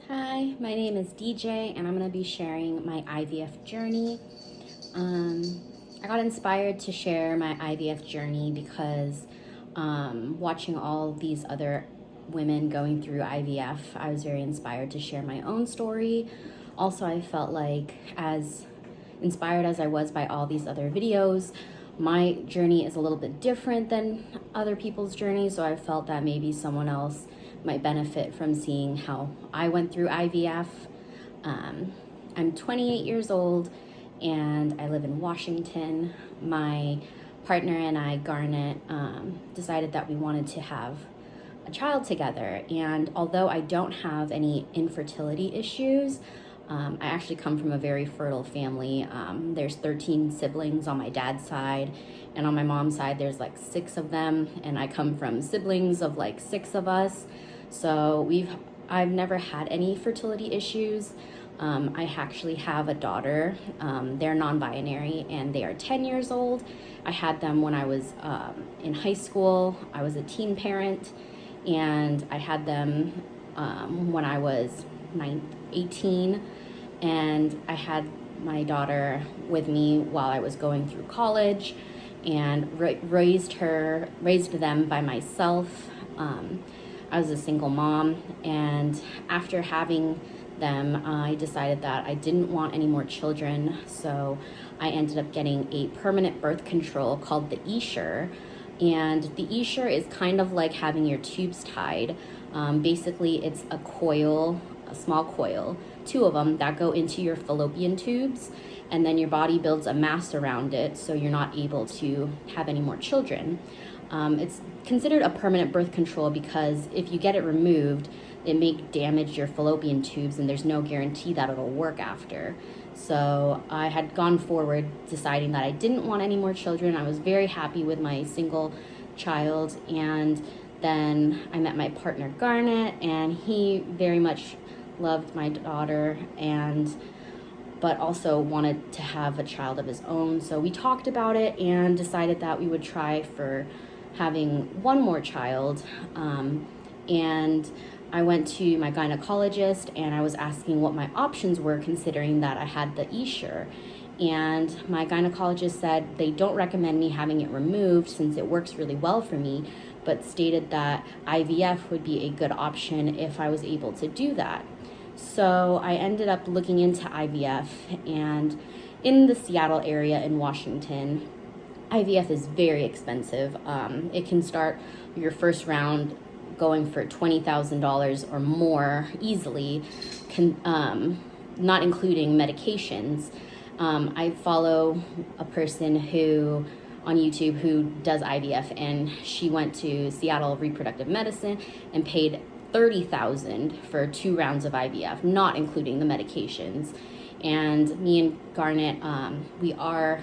Hi, my name is DJ and I'm going to be sharing my IVF journey. Um, I got inspired to share my IVF journey because watching all these other women going through IVF, I was very inspired to share my own story. Also, I felt like, as inspired as I was by all these other videos, my journey is a little bit different than other people's journeys, so I felt that maybe someone else might benefit from seeing how I went through IVF. I'm 28 years old and I live in Washington. My partner and I, Garnet, decided that we wanted to have a child together. And although I don't have any infertility issues, I actually come from a very fertile family. There's 13 siblings on my dad's side, and on my mom's side, there's like 6 of them, and I come from siblings of like 6 of us. So I've never had any fertility issues. I actually have a daughter. They're non-binary and they are 10 years old. I had them when I was in high school. I was a teen parent, and I had them when I was 18, and I had my daughter with me while I was going through college, and raised them by myself. I was a single mom, and after having them, I decided that I didn't want any more children, so I ended up getting a permanent birth control called the Esure. And the Esure is kind of like having your tubes tied. Basically, it's a coil, a small coil, 2 of them that go into your fallopian tubes, and then your body builds a mass around it, so you're not able to have any more children. It's considered a permanent birth control because if you get it removed, it may damage your fallopian tubes, and there's no guarantee that it'll work after. So I had gone forward deciding that I didn't want any more children. I was very happy with my single child, and then I met my partner Garnet, and he very much loved my daughter but also wanted to have a child of his own. So we talked about it and decided that we would try for having one more child. And I went to my gynecologist and I was asking what my options were, considering that I had the Esure. And my gynecologist said they don't recommend me having it removed since it works really well for me, but stated that IVF would be a good option if I was able to do that. So I ended up looking into IVF, and in the Seattle area in Washington, IVF is very expensive. It can start your first round going for $20,000 or more easily, not including medications. I follow a person on YouTube who does IVF, and she went to Seattle Reproductive Medicine and paid $30,000 for 2 rounds of IVF, not including the medications. And me and Garnet, we are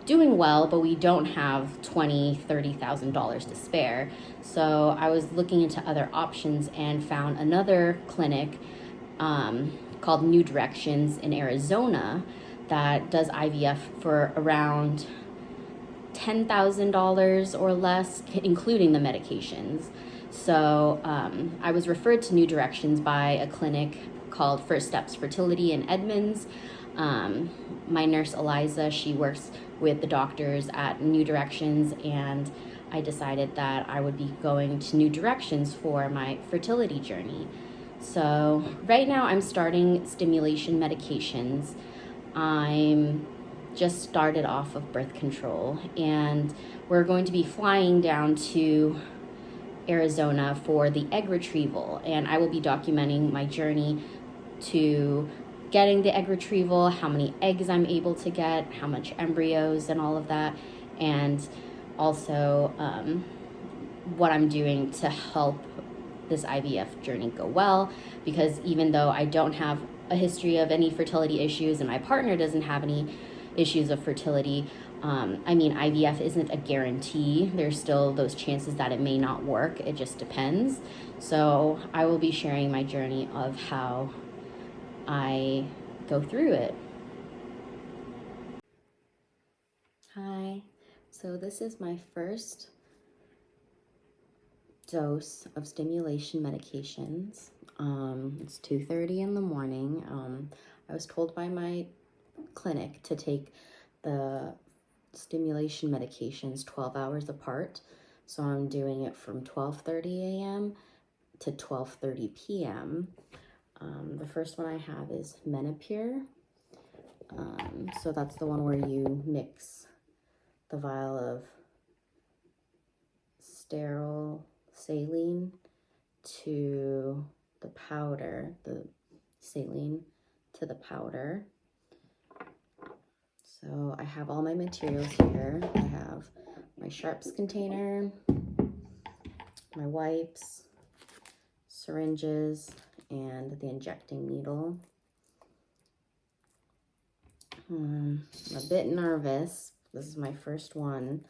doing well, but we don't have $20,000-$30,000 to spare. So I was looking into other options and found another clinic called New Directions in Arizona that does IVF for around $10,000 or less, including the medications. So I was referred to New Directions by a clinic called First Steps Fertility in Edmonds. My nurse Eliza, she works with the doctors at New Directions, and I decided that I would be going to New Directions for my fertility journey. So right now I'm starting stimulation medications. I'm just started off of birth control, and we're going to be flying down to Arizona for the egg retrieval, and I will be documenting my journey to getting the egg retrieval, how many eggs I'm able to get, how much embryos and all of that, and also what I'm doing to help this IVF journey go well, because even though I don't have a history of any fertility issues and my partner doesn't have any issues of fertility, IVF isn't a guarantee. There's still those chances that it may not work. It just depends. So I will be sharing my journey of how I go through it. Hi. So this is my first dose of stimulation medications. It's 2:30 in the morning. I was told by my clinic to take the stimulation medications 12 hours apart. So I'm doing it from 12:30 a.m. to 12:30 p.m. The first one I have is Menopur. So that's the one where you mix the vial of sterile saline to the powder, the saline to the powder. So I have all my materials here. I have my sharps container, my wipes, syringes, and the injecting needle. I'm a bit nervous. This is my first one.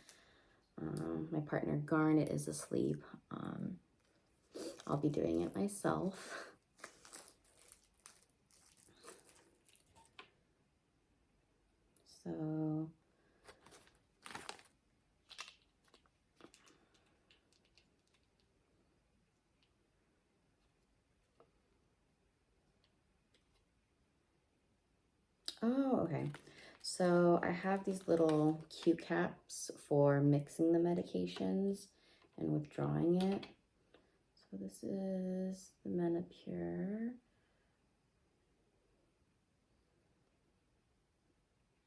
My partner Garnet is asleep. I'll be doing it myself. So okay. So I have these little Q caps for mixing the medications and withdrawing it. So this is the Menopur.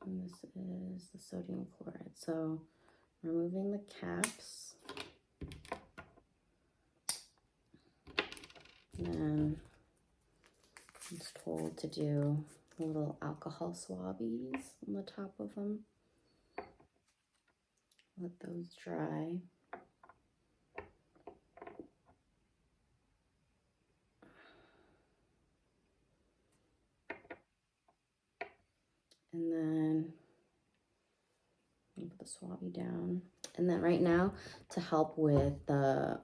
And this is the sodium chloride. So removing the caps. And then I was told to do little alcohol swabbies on the top of them. Let those dry. And then put the swabby down. And then right now, to help with the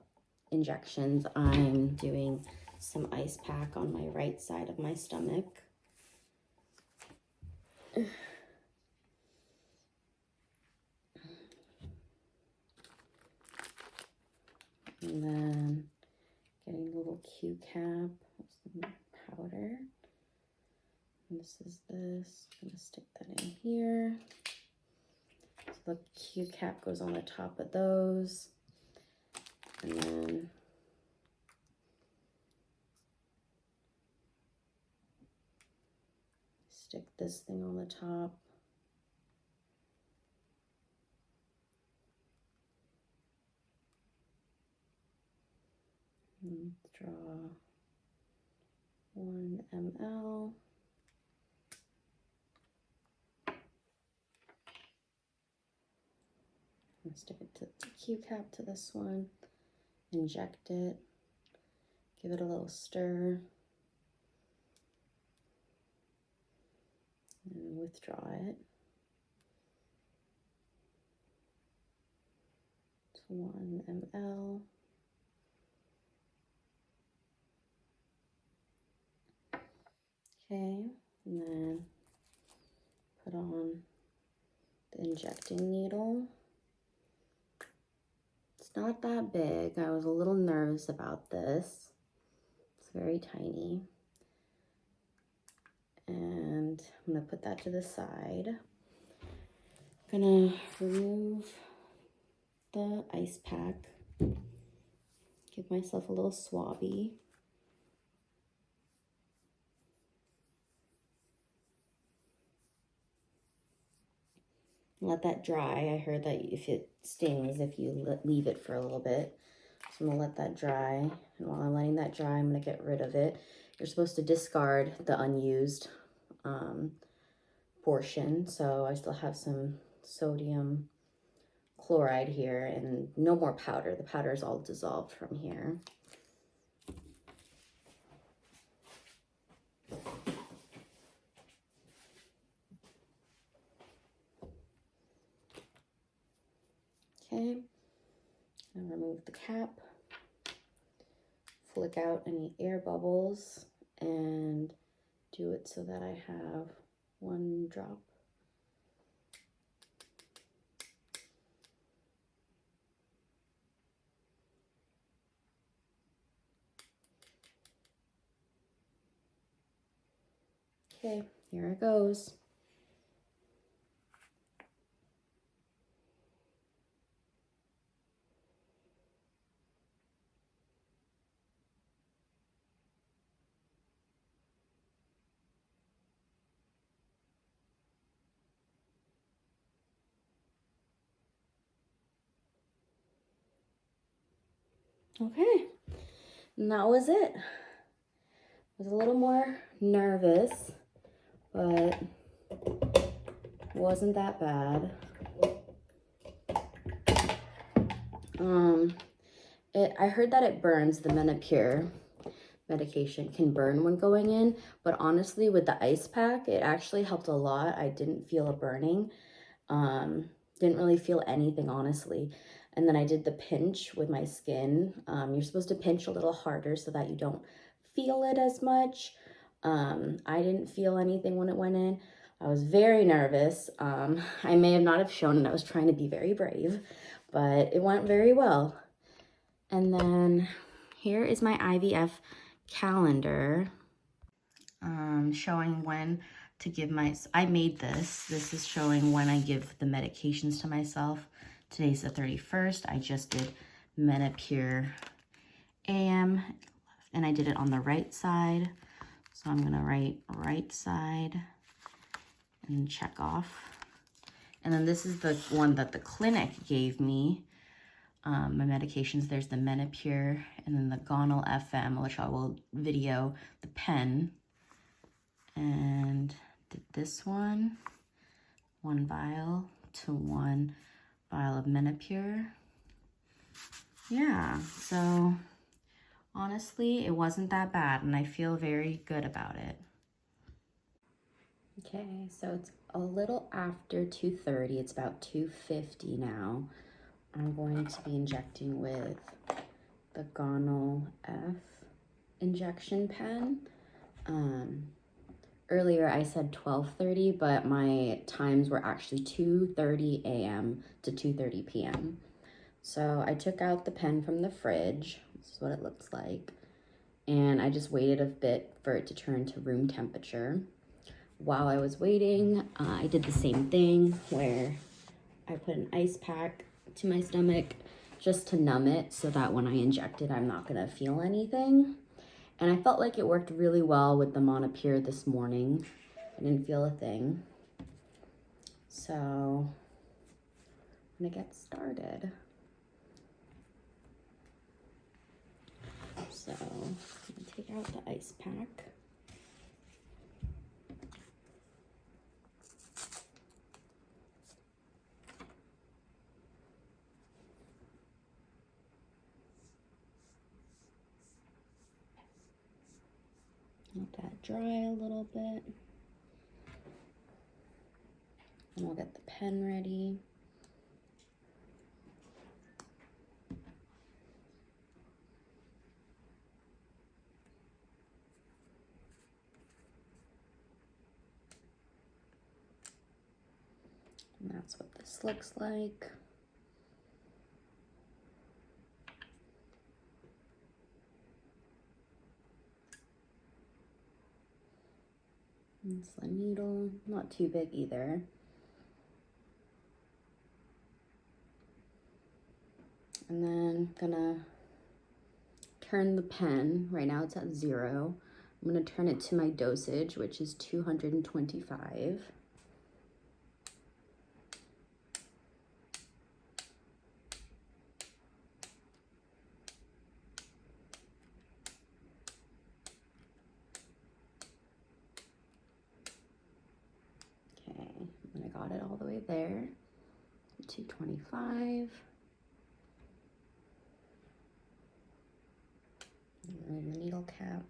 injections, I'm doing some ice pack on my right side of my stomach. And then getting a little Q cap of some powder. And this is this. I'm gonna stick that in here. So the Q cap goes on the top of those. And then stick this thing on the top. And draw 1 ml. And stick it to the Q cap to this one. Inject it. Give it a little stir. And withdraw it. To 1 ml. Okay, and then put on the injecting needle. It's not that big. I was a little nervous about this. It's very tiny. And I'm gonna put that to the side. I'm gonna remove the ice pack. Give myself a little swabby. Let that dry. I heard that if it stings, if you leave it for a little bit. So I'm gonna let that dry. And while I'm letting that dry, I'm gonna get rid of it. You're supposed to discard the unused portion. So I still have some sodium chloride here and no more powder. The powder is all dissolved from here. Okay, and remove the cap, flick out any air bubbles, and do it so that I have 1 drop. Okay, here it goes. Okay, and that was it. I was a little more nervous, but wasn't that bad. I heard that it burns. The Menopur medication can burn when going in, but honestly, with the ice pack, it actually helped a lot. I didn't feel a burning. Didn't really feel anything, honestly. And then I did the pinch with my skin. You're supposed to pinch a little harder so that you don't feel it as much. I didn't feel anything when it went in. I was very nervous. I may have not have shown it. I was trying to be very brave, but it went very well. And then here is my IVF calendar, showing when to give I made this. This is showing when I give the medications to myself. Today's the 31st. I just did Menopur AM, and I did it on the right side. So I'm gonna write right side and check off. And then this is the one that the clinic gave me. My medications, there's the Menopur and then the Gonal FM, which I will video the pen. And did this one vial to 1 vial of Menopur. Yeah, so honestly, it wasn't that bad and I feel very good about it. Okay, so it's a little after 2:30. It's about 2:50 now. I'm going to be injecting with the Gonal F injection pen. Earlier I said 12:30, but my times were actually 2:30 a.m. to 2:30 p.m. So I took out the pen from the fridge. This is what it looks like. And I just waited a bit for it to turn to room temperature. While I was waiting, I did the same thing where I put an ice pack to my stomach just to numb it so that when I inject it, I'm not gonna feel anything. And I felt like it worked really well with the Menopur this morning. I didn't feel a thing. So I'm gonna get started. So I'm gonna take out the ice pack. Let that dry a little bit. And I'll get the pen ready. And that's what this looks like. It's the needle, not too big either. And then I'm gonna turn the pen. Right now it's at 0. I'm gonna turn it to my dosage, which is 225. Okay, and I got it all the way there. 225. Remove the needle cap.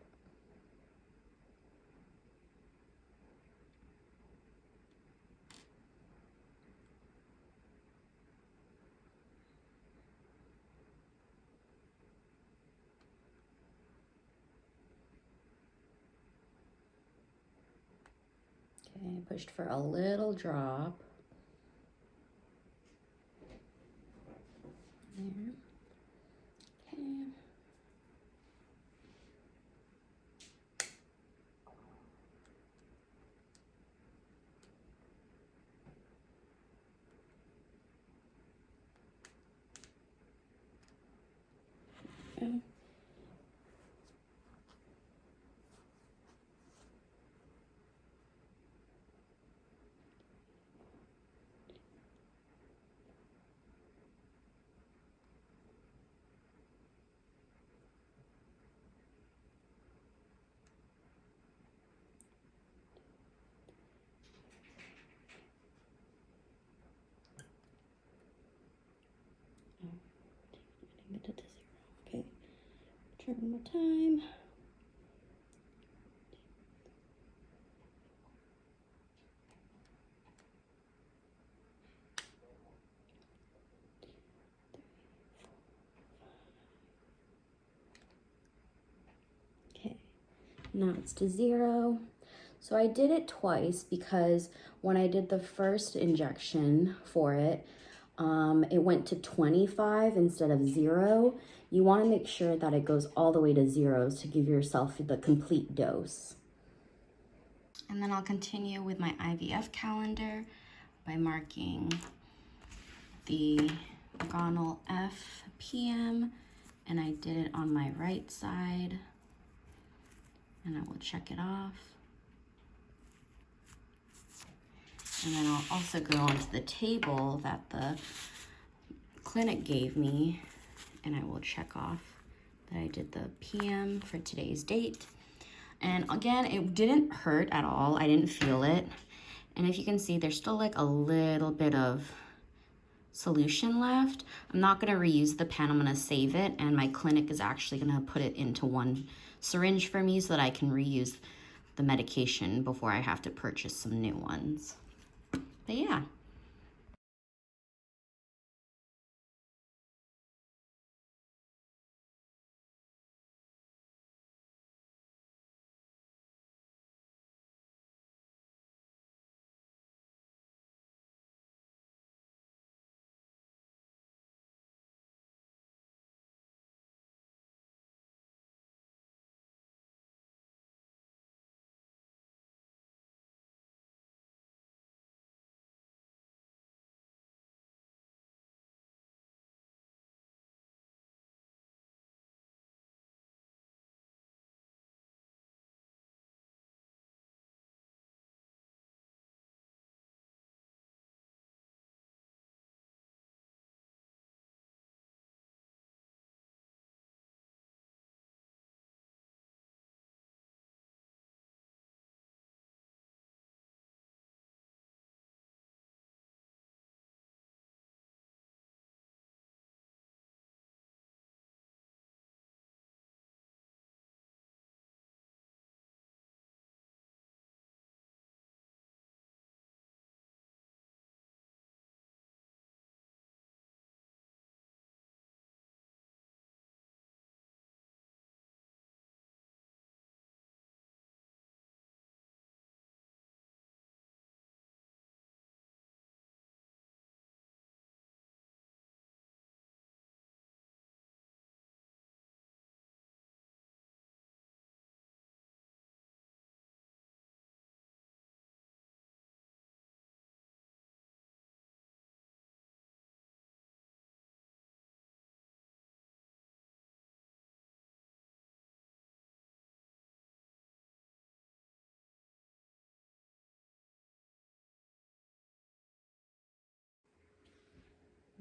Okay, I pushed for a little drop. There. Okay. Check one more time. Okay, now it's to 0. So I did it twice because when I did the first injection for it, it went to 25 instead of 0. You want to make sure that it goes all the way to 0 to give yourself the complete dose. And then I'll continue with my IVF calendar by marking the vaginal F PM, and I did it on my right side, and I will check it off. And then I'll also go onto the table that the clinic gave me, and I will check off that I did the PM for today's date. And again, it didn't hurt at all. I didn't feel it. And if you can see, there's still like a little bit of solution left. I'm not gonna reuse the pen, I'm gonna save it, and my clinic is actually gonna put it into one syringe for me so that I can reuse the medication before I have to purchase some new ones. But yeah.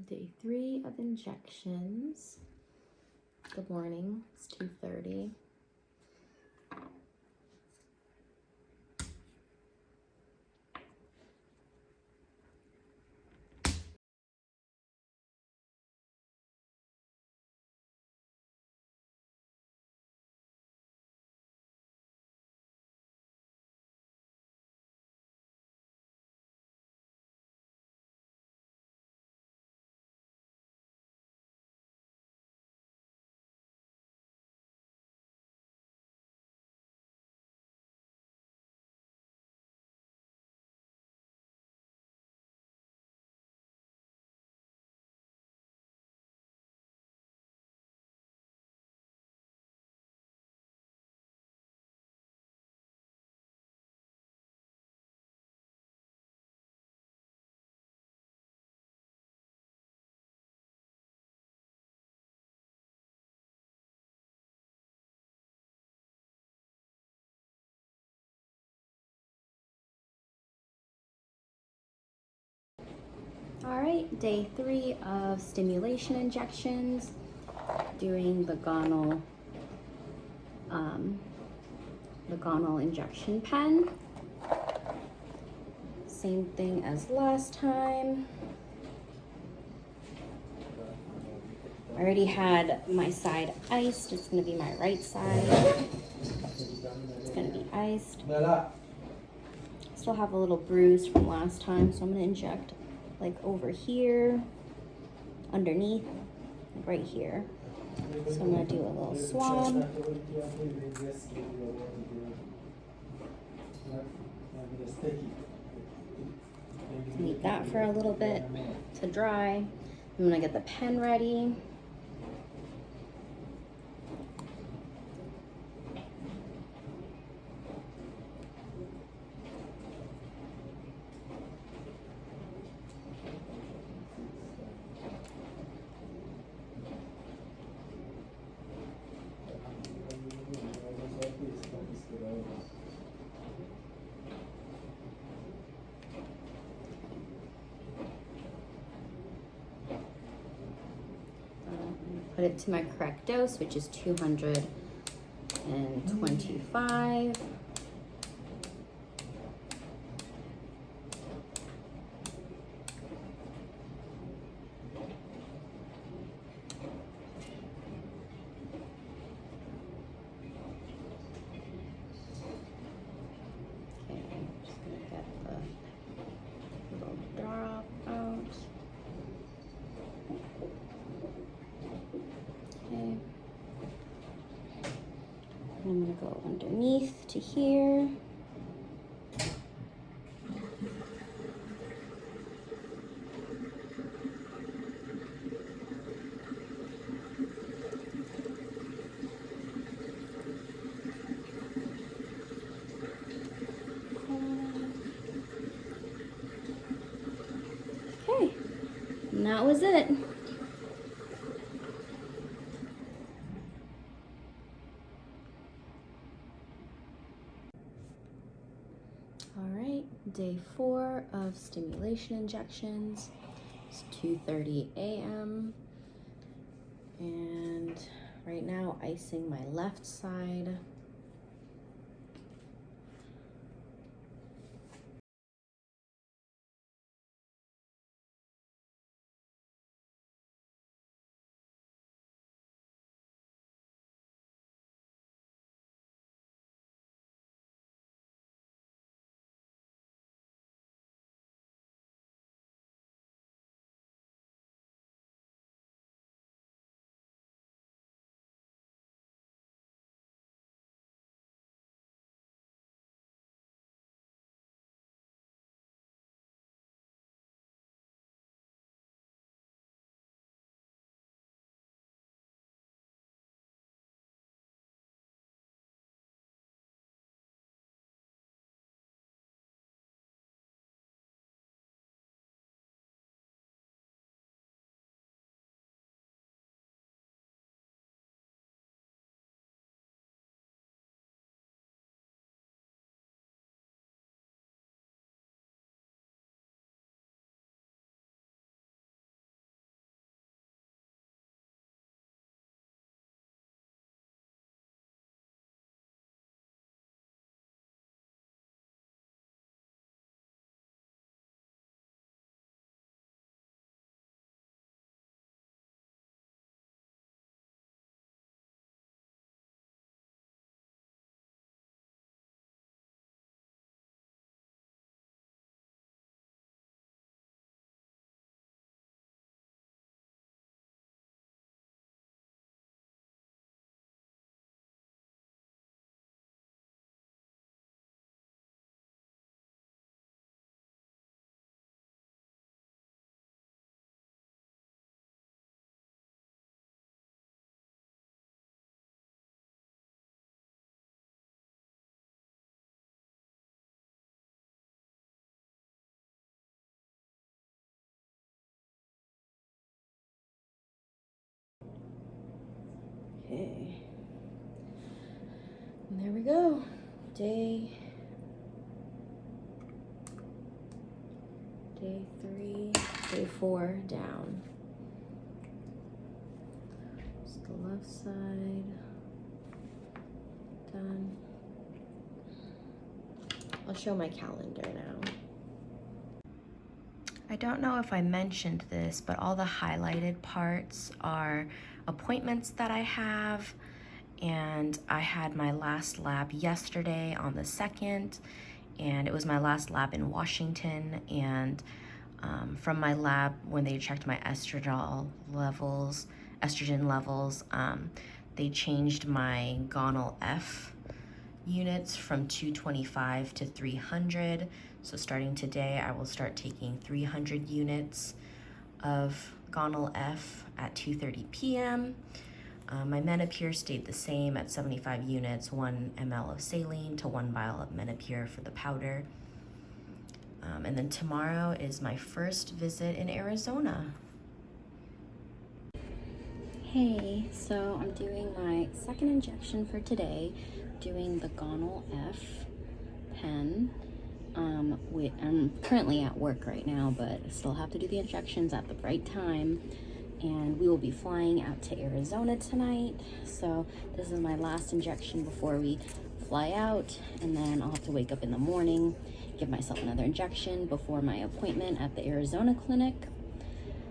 Day 3 of injections. Good morning, it's 2:30. All right, day 3 of stimulation injections, doing the gonal injection pen. Same thing as last time. I already had my side iced. It's gonna be my right side. It's gonna be iced. Still have a little bruise from last time, so I'm gonna inject like over here, underneath, right here. So I'm gonna do a little swab. Leave that for a little bit to dry. I'm gonna get the pen ready. Put it to my correct dose, which is 225. I'm gonna go underneath to here. Okay, and that was it. All right, day 4 of stimulation injections. It's 2:30 a.m. and right now icing my left side. Okay, and there we go. Day 3, day 4 down. Just the left side done. I'll show my calendar now. I don't know if I mentioned this, but all the highlighted parts are appointments that I have, and I had my last lab yesterday on the 2nd, and it was my last lab in Washington, and from my lab, when they checked my estrogen levels, they changed my gonal F units from 225 to 300. So starting today, I will start taking 300 units of gonal F at 2:30 p.m. My Menopur stayed the same at 75 units, 1 ml of saline to 1 vial of Menopur for the powder. And then tomorrow is my first visit in Arizona. Hey, so I'm doing my second injection for today, doing the gonal F pen. I'm currently at work right now, but I still have to do the injections at the right time. And we will be flying out to Arizona tonight. So this is my last injection before we fly out, and then I'll have to wake up in the morning, give myself another injection before my appointment at the Arizona clinic.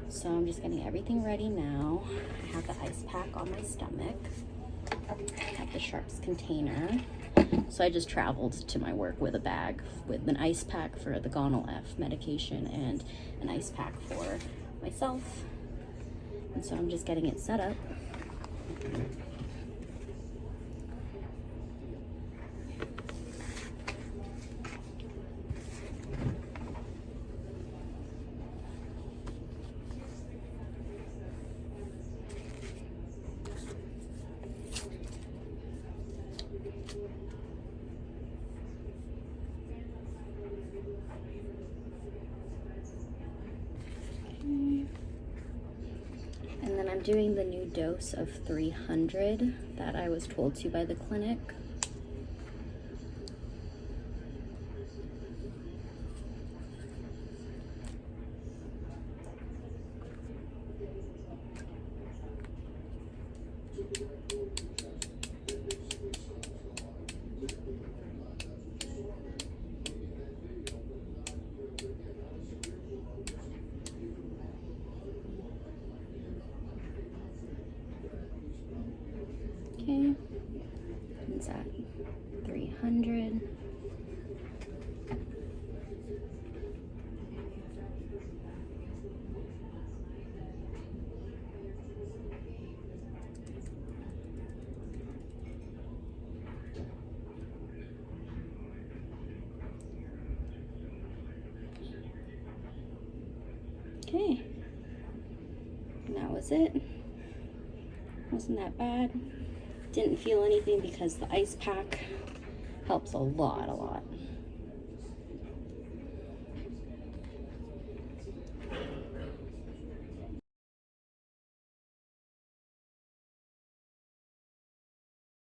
So I'm just getting everything ready now. I have the ice pack on my stomach. I have the Sharps container. So I just traveled to my work with a bag with an ice pack for the gonal F medication and an ice pack for myself. And so I'm just getting it set up. And then I'm doing the new dose of 300 that I was told to by the clinic. Okay, it's at 300. Okay, and that was it. Wasn't that bad. Didn't feel anything because the ice pack helps a lot.